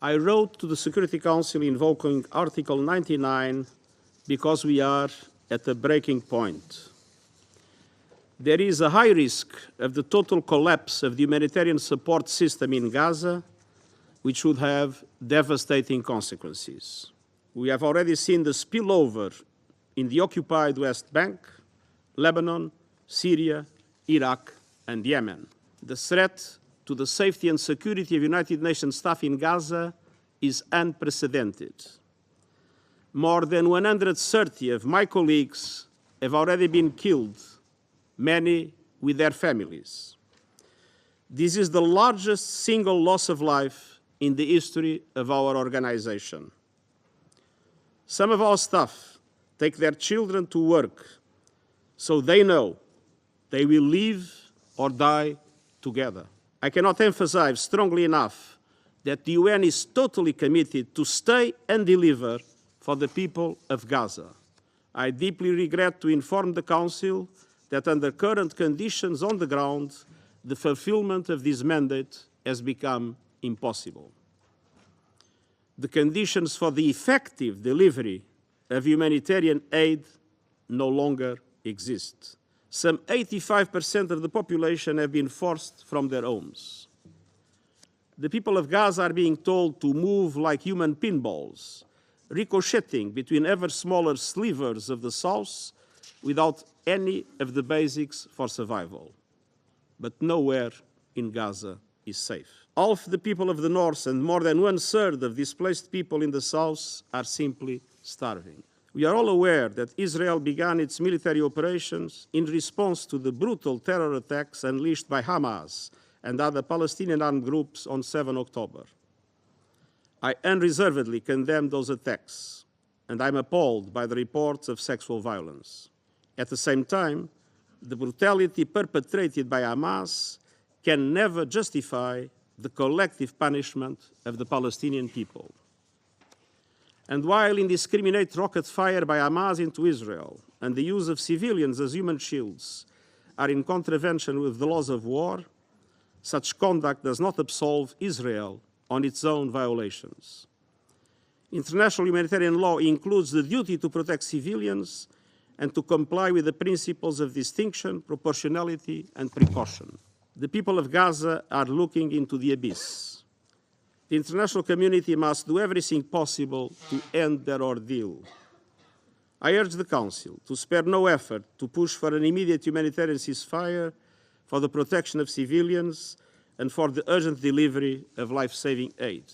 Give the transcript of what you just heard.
I wrote to the Security Council invoking Article 99 because we are at a breaking point. There is a high risk of the total collapse of the humanitarian support system in Gaza, which would have devastating consequences. We have already seen the spillover in the occupied West Bank, Lebanon, Syria, Iraq, and Yemen. The threat to the safety and security of United Nations staff in Gaza is unprecedented. More than 130 of my colleagues have already been killed, many with their families. This is the largest single loss of life in the history of our organization. Some of our staff take their children to work so they know they will live or die together. I cannot emphasize strongly enough that the UN is totally committed to stay and deliver for the people of Gaza. I deeply regret to inform the Council that under current conditions on the ground, the fulfillment of this mandate has become impossible. The conditions for the effective delivery of humanitarian aid no longer exist. Some 85% of the population have been forced from their homes. The people of Gaza are being told to move like human pinballs, ricocheting between ever smaller slivers of the south without any of the basics for survival. But nowhere in Gaza is safe. Half the people of the north and more than 1/3 of displaced people in the south are simply starving. We are all aware that Israel began its military operations in response to the brutal terror attacks unleashed by Hamas and other Palestinian armed groups on 7 October. I unreservedly condemn those attacks, and I'm appalled by the reports of sexual violence. At the same time, the brutality perpetrated by Hamas can never justify the collective punishment of the Palestinian people. And while indiscriminate rocket fire by Hamas into Israel and the use of civilians as human shields are in contravention with the laws of war, such conduct does not absolve Israel on its own violations. International humanitarian law includes the duty to protect civilians and to comply with the principles of distinction, proportionality, and precaution. The people of Gaza are looking into the abyss. The international community must do everything possible to end their ordeal. I urge the Council to spare no effort to push for an immediate humanitarian ceasefire, for the protection of civilians, and for the urgent delivery of life-saving aid.